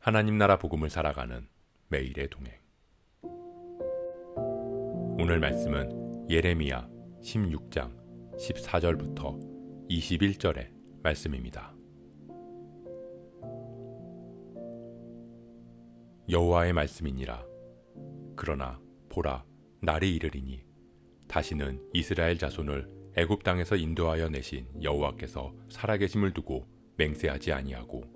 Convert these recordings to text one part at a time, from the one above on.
하나님 나라 복음을 살아가는 매일의 동행. 오늘 말씀은 예레미야 16장 14절부터 21절의 말씀입니다. 여호와의 말씀이니라. 그러나 보라, 날이 이르리니 다시는 이스라엘 자손을 애굽 땅에서 인도하여 내신 여호와께서 살아계심을 두고 맹세하지 아니하고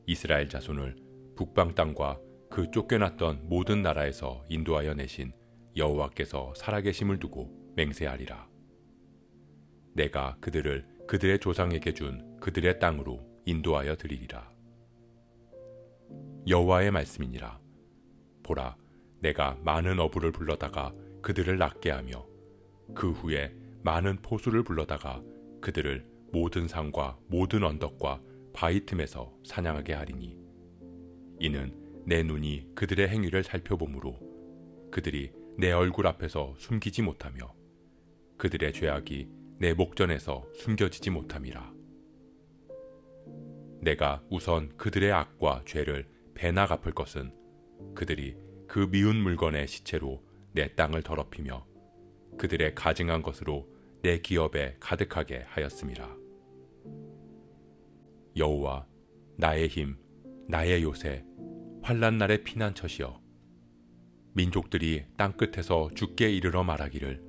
이스라엘 자손을 북방 땅과 그 쫓겨났던 모든 나라에서 인도하여 내신 여호와께서 살아계심을 두고 맹세하리라. 내가 그들을 그들의 조상에게 준 그들의 땅으로 인도하여 드리리라. 여호와의 말씀이니라. 보라, 내가 많은 어부를 불러다가 그들을 낫게 하며 그 후에 많은 포수를 불러다가 그들을 모든 산과 모든 언덕과 바위 틈에서 사냥하게 하리니 이는 내 눈이 그들의 행위를 살펴보므로 그들이 내 얼굴 앞에서 숨기지 못하며 그들의 죄악이 내 목전에서 숨겨지지 못함이라. 내가 우선 그들의 악과 죄를 배나 갚을 것은 그들이 그 미운 물건의 시체로 내 땅을 더럽히며 그들의 가증한 것으로 내 기업에 가득하게 하였음이라. 여호와, 나의 힘, 나의 요새, 환난 날의 피난처시여, 민족들이 땅끝에서 주께 이르러 말하기를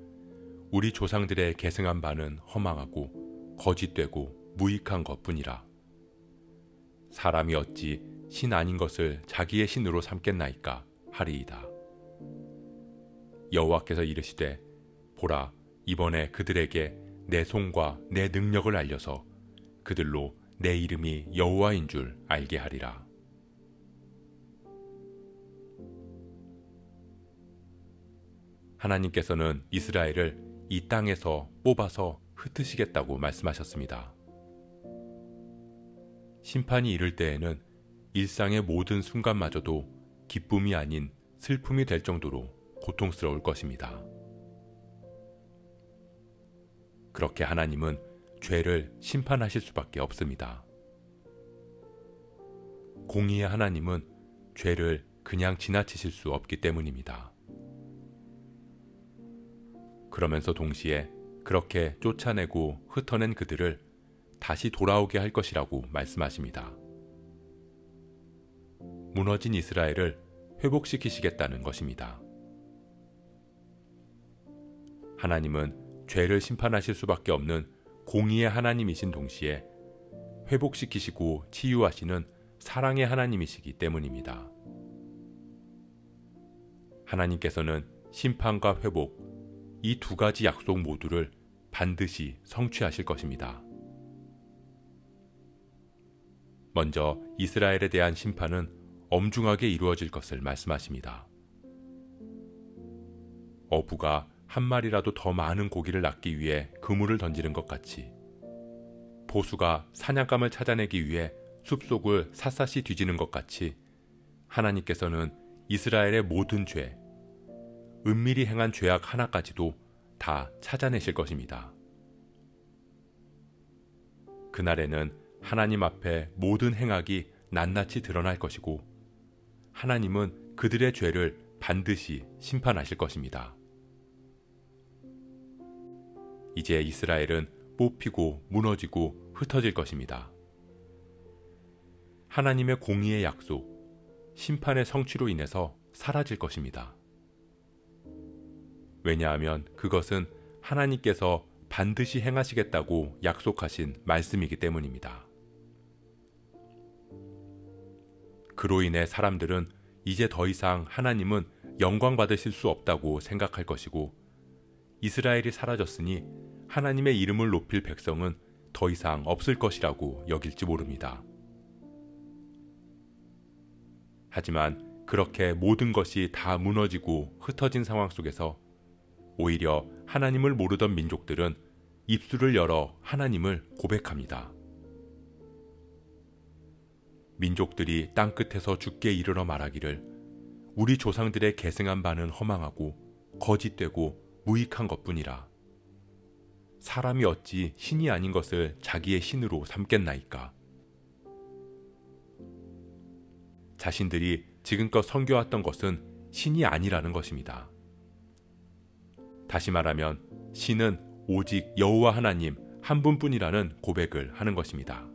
우리 조상들의 계승한 바는 허망하고 거짓되고 무익한 것뿐이라. 사람이 어찌 신 아닌 것을 자기의 신으로 삼겠나이까 하리이다. 여호와께서 이르시되 보라, 이번에 그들에게 내 손과 내 능력을 알려서 그들로 내 이름이 여호와인 줄 알게 하리라. 하나님께서는 이스라엘을 이 땅에서 뽑아서 흩으시겠다고 말씀하셨습니다. 심판이 이를 때에는 일상의 모든 순간마저도 기쁨이 아닌 슬픔이 될 정도로 고통스러울 것입니다. 그렇게 하나님은 죄를 심판하실 수밖에 없습니다. 공의의 하나님은 죄를 그냥 지나치실 수 없기 때문입니다. 그러면서 동시에 그렇게 쫓아내고 흩어낸 그들을 다시 돌아오게 할 것이라고 말씀하십니다. 무너진 이스라엘을 회복시키시겠다는 것입니다. 하나님은 죄를 심판하실 수밖에 없는 공의의 하나님이신 동시에 회복시키시고 치유하시는 사랑의 하나님이시기 때문입니다. 하나님께서는 심판과 회복, 이 두 가지 약속 모두를 반드시 성취하실 것입니다. 먼저 이스라엘에 대한 심판은 엄중하게 이루어질 것을 말씀하십니다. 어부가 한 마리라도 더 많은 고기를 낳기 위해 그물을 던지는 것 같이 보수가 사냥감을 찾아내기 위해 숲속을 샅샅이 뒤지는 것 같이 하나님께서는 이스라엘의 모든 죄, 은밀히 행한 죄악 하나까지도 다 찾아내실 것입니다. 그날에는 하나님 앞에 모든 행악이 낱낱이 드러날 것이고 하나님은 그들의 죄를 반드시 심판하실 것입니다. 이제 이스라엘은 뽑히고 무너지고 흩어질 것입니다. 하나님의 공의의 약속, 심판의 성취로 인해서 사라질 것입니다. 왜냐하면 그것은 하나님께서 반드시 행하시겠다고 약속하신 말씀이기 때문입니다. 그로 인해 사람들은 이제 더 이상 하나님은 영광 받으실 수 없다고 생각할 것이고 이스라엘이 사라졌으니 하나님의 이름을 높일 백성은 더 이상 없을 것이라고 여길지 모릅니다. 하지만 그렇게 모든 것이 다 무너지고 흩어진 상황 속에서 오히려 하나님을 모르던 민족들은 입술을 열어 하나님을 고백합니다. 민족들이 땅끝에서 주께 이르러 말하기를 우리 조상들의 계승한 바는 허망하고 거짓되고 무익한 것뿐이라. 사람이 어찌 신이 아닌 것을 자기의 신으로 삼겠나이까. 자신들이 지금껏 섬겨왔던 것은 신이 아니라는 것입니다. 다시 말하면 신은 오직 여호와 하나님 한 분뿐이라는 고백을 하는 것입니다.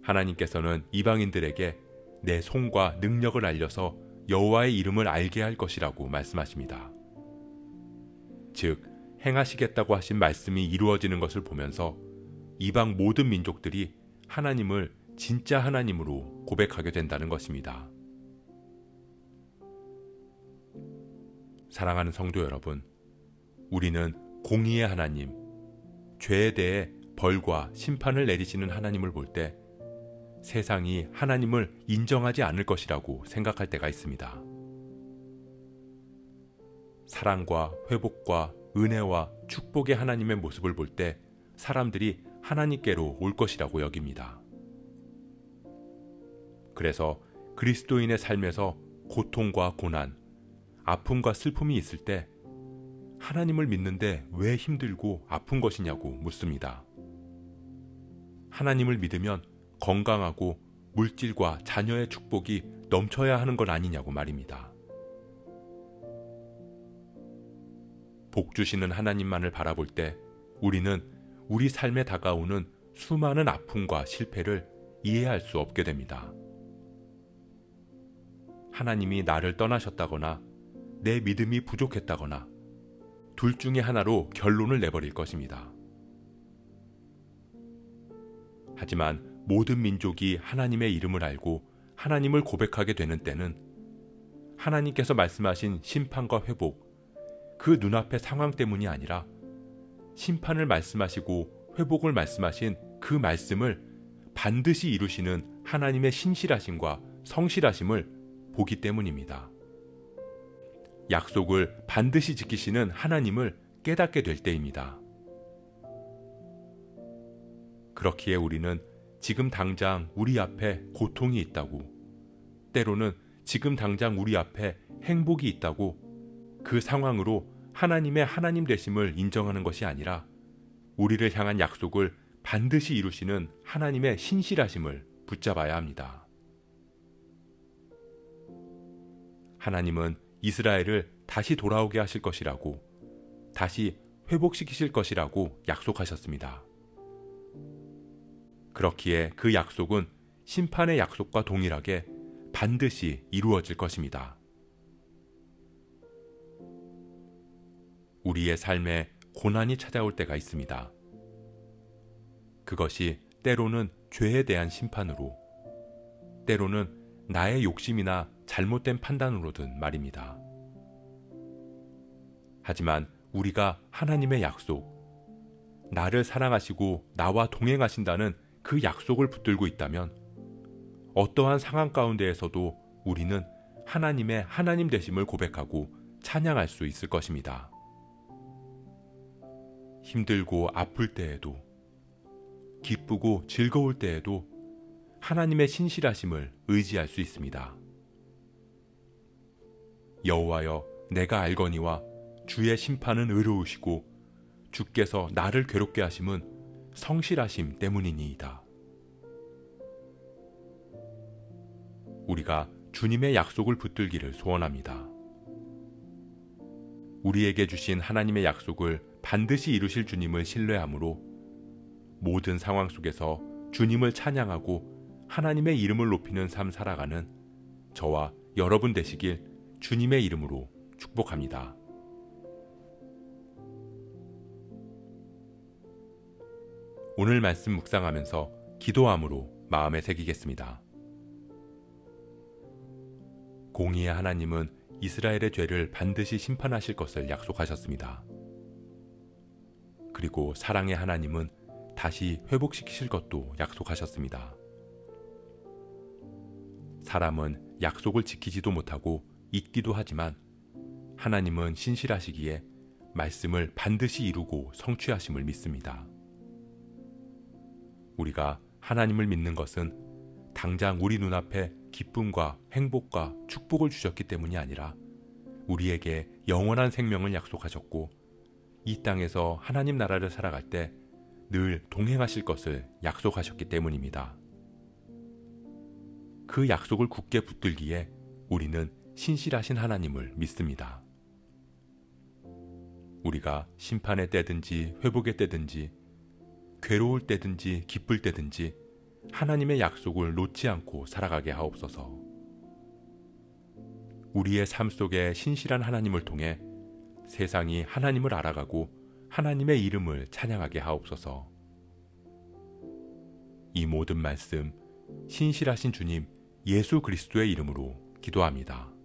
하나님께서는 이방인들에게 내 손과 능력을 알려서 여호와의 이름을 알게 할 것이라고 말씀하십니다. 즉, 행하시겠다고 하신 말씀이 이루어지는 것을 보면서 이방 모든 민족들이 하나님을 진짜 하나님으로 고백하게 된다는 것입니다. 사랑하는 성도 여러분, 우리는 공의의 하나님, 죄에 대해 벌과 심판을 내리시는 하나님을 볼 때 세상이 하나님을 인정하지 않을 것이라고 생각할 때가 있습니다. 사랑과 회복과 은혜와 축복의 하나님의 모습을 볼 때 사람들이 하나님께로 올 것이라고 여깁니다. 그래서 그리스도인의 삶에서 고통과 고난, 아픔과 슬픔이 있을 때 하나님을 믿는데 왜 힘들고 아픈 것이냐고 묻습니다. 하나님을 믿으면 건강하고 물질과 자녀의 축복이 넘쳐야 하는 것 아니냐고 말입니다. 복 주시는 하나님만을 바라볼 때 우리는 우리 삶에 다가오는 수많은 아픔과 실패를 이해할 수 없게 됩니다. 하나님이 나를 떠나셨다거나 내 믿음이 부족했다거나 둘 중에 하나로 결론을 내버릴 것입니다. 하지만 모든 민족이 하나님의 이름을 알고 하나님을 고백하게 되는 때는 하나님께서 말씀하신 심판과 회복, 그 눈앞의 상황 때문이 아니라 심판을 말씀하시고 회복을 말씀하신 그 말씀을 반드시 이루시는 하나님의 신실하심과 성실하심을 보기 때문입니다. 약속을 반드시 지키시는 하나님을 깨닫게 될 때입니다. 그렇기에 우리는 지금 당장 우리 앞에 고통이 있다고, 때로는 지금 당장 우리 앞에 행복이 있다고 그 상황으로 하나님의 하나님 되심을 인정하는 것이 아니라 우리를 향한 약속을 반드시 이루시는 하나님의 신실하심을 붙잡아야 합니다. 하나님은 이스라엘을 다시 돌아오게 하실 것이라고, 다시 회복시키실 것이라고 약속하셨습니다. 그렇기에 그 약속은 심판의 약속과 동일하게 반드시 이루어질 것입니다. 우리의 삶에 고난이 찾아올 때가 있습니다. 그것이 때로는 죄에 대한 심판으로, 때로는 나의 욕심이나 잘못된 판단으로든 말입니다. 하지만 우리가 하나님의 약속, 나를 사랑하시고 나와 동행하신다는 그 약속을 붙들고 있다면 어떠한 상황 가운데에서도 우리는 하나님의 하나님 되심을 고백하고 찬양할 수 있을 것입니다. 힘들고 아플 때에도, 기쁘고 즐거울 때에도 하나님의 신실하심을 의지할 수 있습니다. 여호와여, 내가 알거니와 주의 심판은 의로우시고 주께서 나를 괴롭게 하심은 성실하심 때문이니이다. 우리가 주님의 약속을 붙들기를 소원합니다. 우리에게 주신 하나님의 약속을 반드시 이루실 주님을 신뢰함으로 모든 상황 속에서 주님을 찬양하고 하나님의 이름을 높이는 삶 살아가는 저와 여러분 되시길 주님의 이름으로 축복합니다. 오늘 말씀 묵상하면서 기도함으로 마음에 새기겠습니다. 공의의 하나님은 이스라엘의 죄를 반드시 심판하실 것을 약속하셨습니다. 그리고 사랑의 하나님은 다시 회복시키실 것도 약속하셨습니다. 사람은 약속을 지키지도 못하고 잊기도 하지만 하나님은 신실하시기에 말씀을 반드시 이루고 성취하심을 믿습니다. 우리가 하나님을 믿는 것은 당장 우리 눈앞에 기쁨과 행복과 축복을 주셨기 때문이 아니라 우리에게 영원한 생명을 약속하셨고 이 땅에서 하나님 나라를 살아갈 때 늘 동행하실 것을 약속하셨기 때문입니다. 그 약속을 굳게 붙들기에 우리는 신실하신 하나님을 믿습니다. 우리가 심판의 때든지 회복의 때든지 괴로울 때든지 기쁠 때든지 하나님의 약속을 놓지 않고 살아가게 하옵소서. 우리의 삶 속에 신실한 하나님을 통해 세상이 하나님을 알아가고 하나님의 이름을 찬양하게 하옵소서. 이 모든 말씀 신실하신 주님 예수 그리스도의 이름으로 기도합니다.